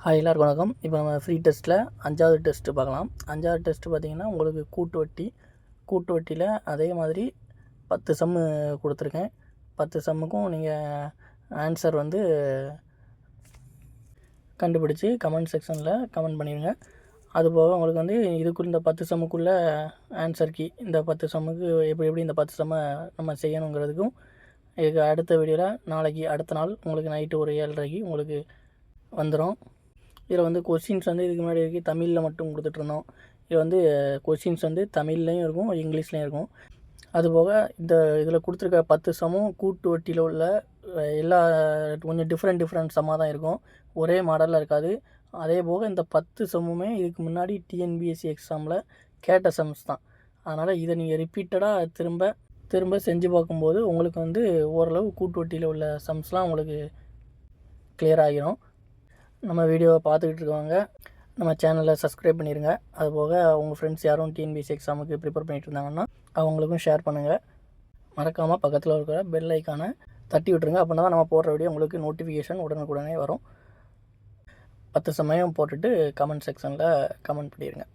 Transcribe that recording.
Hi எல்லாருக்கும் வணக்கம். இப்போ நம்ம ஃப்ரீ டெஸ்ட்டில் 5வது டெஸ்ட்டு பார்க்கலாம். 5வது டெஸ்ட்டு பார்த்திங்கன்னா உங்களுக்கு கூட்டு வட்டியில் அதே மாதிரி 10 சம்மு கொடுத்துருக்கேன். 10 சம்முக்கும் நீங்கள் ஆன்சர் வந்து கண்டுபிடிச்சி கமெண்ட் செக்ஷனில் கமெண்ட் பண்ணிடுங்க. அதுபோக உங்களுக்கு வந்து இதுக்குள்ள இந்த 10 சம்முக்குள்ளே ஆன்சர் கீ இந்த 10 சம்முக்கு எப்படி இந்த 10 சம்மை நம்ம செய்யணுங்கிறதுக்கும் இதுக்கு அடுத்த வீடியோவில் நாளைக்கு அடுத்த நாள் உங்களுக்கு நைட்டு ஒரு 7:30க்கு உங்களுக்கு வந்துடும். இதில் வந்து கொஸ்டின்ஸ் வந்து இதுக்கு முன்னாடி வரைக்கும் தமிழில் மட்டும் கொடுத்துட்ருந்தோம். இது வந்து கொஸ்டின்ஸ் வந்து தமிழ்லையும் இருக்கும், இங்கிலீஷ்லேயும் இருக்கும். அதுபோக இதில் கொடுத்துருக்க 10 சம்மும் கூட்டு வட்டியில் உள்ள எல்லா கொஞ்சம் டிஃப்ரெண்ட் சம்மாக தான் இருக்கும், ஒரே மாடலில் இருக்காது. அதே போக இந்த 10 சம்முமே இதுக்கு முன்னாடி டிஎன்பிஎஸ்சி எக்ஸாமில் கேட்ட சம்ஸ் தான். அதனால் இதை நீங்கள் ரிப்பீட்டடாக திரும்ப செஞ்சு பார்க்கும்போது உங்களுக்கு வந்து ஓரளவு கூட்டு வட்டியில் உள்ள சம்ஸ்லாம் உங்களுக்கு கிளியர் ஆகிரும். நம்ம வீடியோவை பார்த்துக்கிட்டு இருக்கவங்க நம்ம சேனலை சப்ஸ்கிரைப் பண்ணிடுங்க. அதுபோக உங்கள் ஃப்ரெண்ட்ஸ் யாரும் டிஎன்பிஎஸ்சி எக்ஸாமுக்கு ப்ரிப்பேர் பண்ணிகிட்டு இருந்தாங்கன்னா அவங்களுக்கும் ஷேர் பண்ணுங்கள். மறக்காமல் பக்கத்தில் இருக்கிற பெல் ஐக்கானை தட்டி விட்டுருங்க. அப்படின்னா தான் நம்ம போடுற வீடியோ உங்களுக்கு நோட்டிஃபிகேஷன் உடனுக்குடனே வரும். 10 சமயம் போட்டுட்டு கமெண்ட் செக்ஷனில் கமெண்ட் பண்ணிடுங்க.